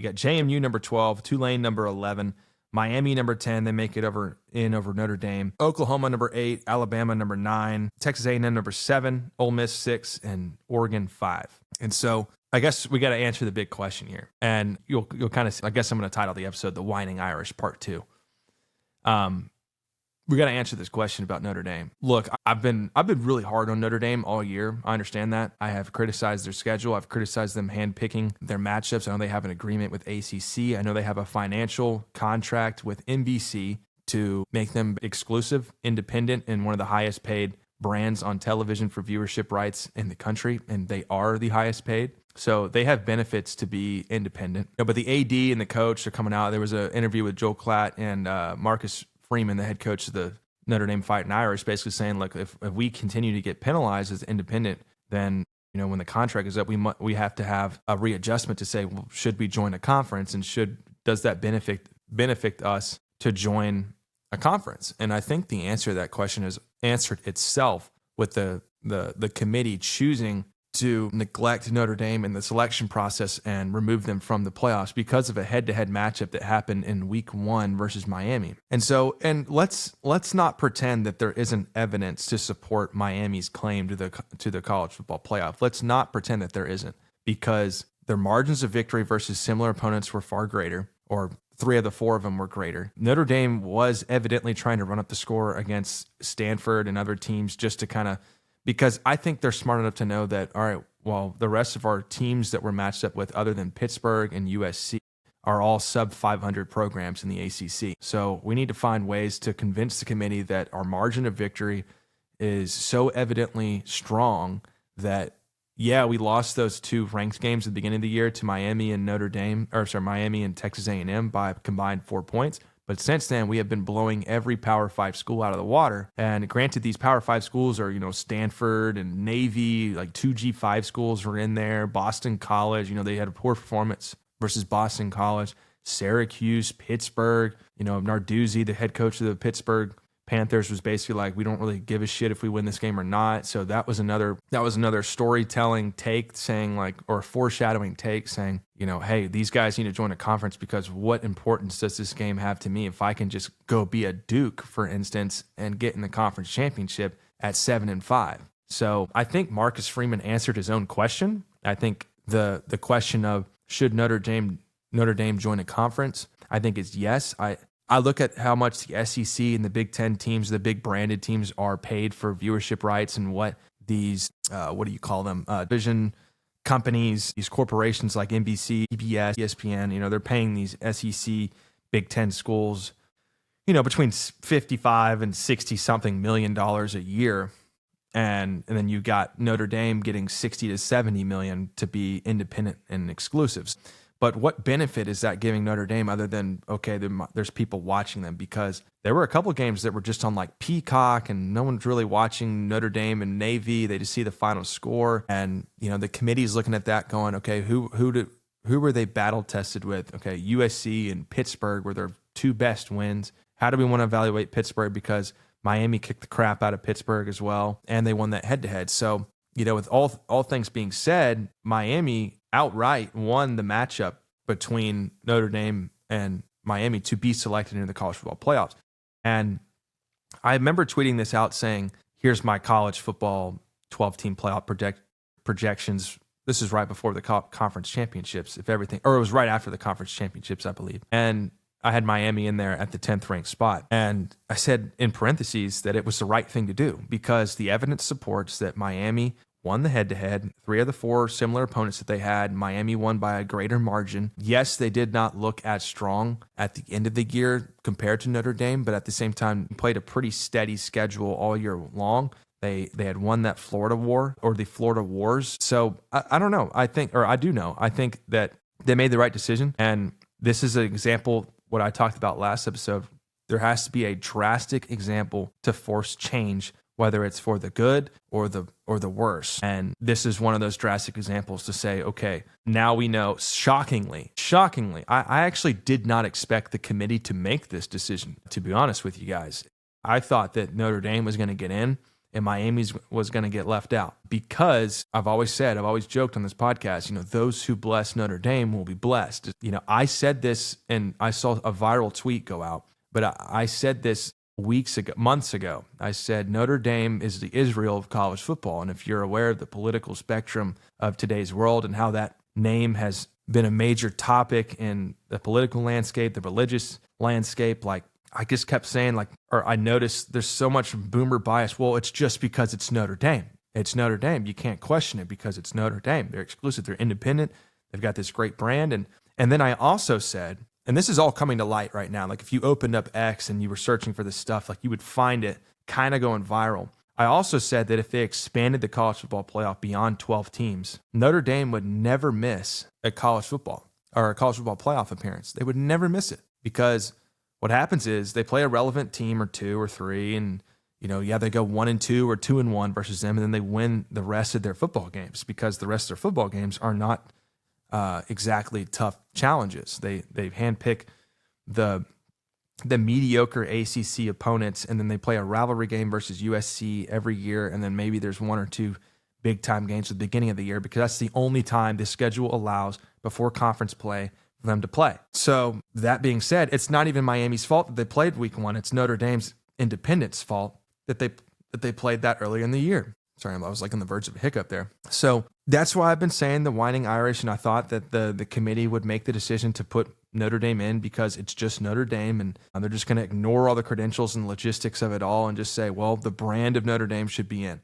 You got JMU number 12, Tulane number 11, Miami number 10. They make it over Notre Dame. Oklahoma number 8, Alabama number 9, Texas A&M number 7, Ole Miss 6, and Oregon 5. And so I guess we got to answer the big question here. And you'll kind of, I guess I'm going to title the episode "The Whining Irish Part 2." We got to answer this question about Notre Dame. Look, I've been really hard on Notre Dame all year. I understand that. I have criticized their schedule. I've criticized them handpicking their matchups. I know they have an agreement with ACC. I know they have a financial contract with NBC to make them exclusive, independent, and one of the highest paid brands on television for viewership rights in the country, and they are the highest paid. So they have benefits to be independent. But the AD and the coach are coming out. There was an interview with Joel Klatt and Marcus Freeman, the head coach of the Notre Dame Fighting Irish, basically saying, look, if we continue to get penalized as independent, then when the contract is up, we have to have a readjustment to say, well, should we join a conference, and does that benefit us to join a conference? And I think the answer to that question is answered itself with the committee choosing to neglect Notre Dame in the selection process and remove them from the playoffs because of a head-to-head matchup that happened in week 1 versus Miami. And let's not pretend that there isn't evidence to support Miami's claim to the college football playoff. Let's not pretend that there isn't, because their margins of victory versus similar opponents were far greater, or 3 of the 4 of them were greater. Notre Dame was evidently trying to run up the score against Stanford and other teams just to because I think they're smart enough to know that, all right, well, the rest of our teams that we're matched up with, other than Pittsburgh and USC, are all sub 500 programs in the ACC. So we need to find ways to convince the committee that our margin of victory is so evidently strong that, yeah, we lost those 2 ranked games at the beginning of the year to Miami and Miami and Texas A&M by combined 4 points. But since then, we have been blowing every Power 5 school out of the water. And granted, these Power 5 schools are, Stanford and Navy, like 2 G5 schools were in there. Boston College, they had a poor performance versus Boston College. Syracuse, Pittsburgh, Narduzzi, the head coach of the Pittsburgh Panthers, was basically like, we don't really give a shit if we win this game or not. So that was another storytelling take saying, or foreshadowing take saying, hey, these guys need to join a conference because what importance does this game have to me if I can just go be a Duke, for instance, and get in the conference championship at 7-5? So I think Marcus Freeman answered his own question. I think the question of should Notre Dame join a conference, I think is yes. I look at how much the SEC and the Big Ten teams, the big branded teams, are paid for viewership rights, and what these, division companies, these corporations like NBC, CBS, ESPN, they're paying these SEC Big Ten schools, between 55 and 60 something million dollars a year. And then you got Notre Dame getting 60 to 70 million to be independent and exclusives. But what benefit is that giving Notre Dame other than, okay, there's people watching them? Because there were a couple of games that were just on like Peacock and no one's really watching Notre Dame and Navy. They just see the final score. And, the committee's looking at that going, okay, who were they battle tested with? Okay, USC and Pittsburgh were their 2 best wins. How do we want to evaluate Pittsburgh? Because Miami kicked the crap out of Pittsburgh as well, and they won that head-to-head. So, with all things being said, Miami outright won the matchup between Notre Dame and Miami to be selected into the college football playoffs. And I remember tweeting this out saying, here's my college football 12-team playoff projections. This is right before the conference championships, or it was right after the conference championships, I believe. And I had Miami in there at the 10th ranked spot. And I said in parentheses that it was the right thing to do because the evidence supports that Miami won the head-to-head. 3 of the 4 similar opponents that they had, Miami won by a greater margin. Yes, they did not look as strong at the end of the year compared to Notre Dame, but at the same time played a pretty steady schedule all year long. They had won that Florida War, or the Florida Wars. So I don't know. I think that they made the right decision. And this is an example, what I talked about last episode. There has to be a drastic example to force change, whether it's for the good or the worse. And this is one of those drastic examples to say, okay, now we know. Shockingly, I actually did not expect the committee to make this decision, to be honest with you guys. I thought that Notre Dame was going to get in and Miami's was going to get left out, because I've always joked on this podcast, those who bless Notre Dame will be blessed. I said this, and I saw a viral tweet go out, but I said this months ago. I said Notre Dame is the Israel of college football. And if you're aware of the political spectrum of today's world and how that name has been a major topic in the political landscape, the religious landscape, like I just kept saying, I noticed there's so much boomer bias. Well, it's just because it's Notre Dame. It's Notre Dame. You can't question it because it's Notre Dame. They're exclusive. They're independent. They've got this great brand. And then I also said, and this is all coming to light right now, like if you opened up X and you were searching for this stuff, like you would find it kind of going viral. I also said that if they expanded the college football playoff beyond 12 teams, Notre Dame would never miss a college football playoff appearance. They would never miss it, because what happens is they play a relevant team or two or three, and they go 1-2 or 2-1 versus them, and then they win the rest of their football games, because the rest of their football games are not exactly tough challenges. They handpick the mediocre ACC opponents, and then they play a rivalry game versus USC every year, and then maybe there's one or two big-time games at the beginning of the year, because that's the only time the schedule allows before conference play for them to play. So that being said, it's not even Miami's fault that they played week 1. It's Notre Dame's independence fault that they played that earlier in the year. Sorry, I was like on the verge of a hiccup there. So that's why I've been saying the Whining Irish, and I thought that the committee would make the decision to put Notre Dame in because it's just Notre Dame, and they're just going to ignore all the credentials and logistics of it all and just say, well, the brand of Notre Dame should be in.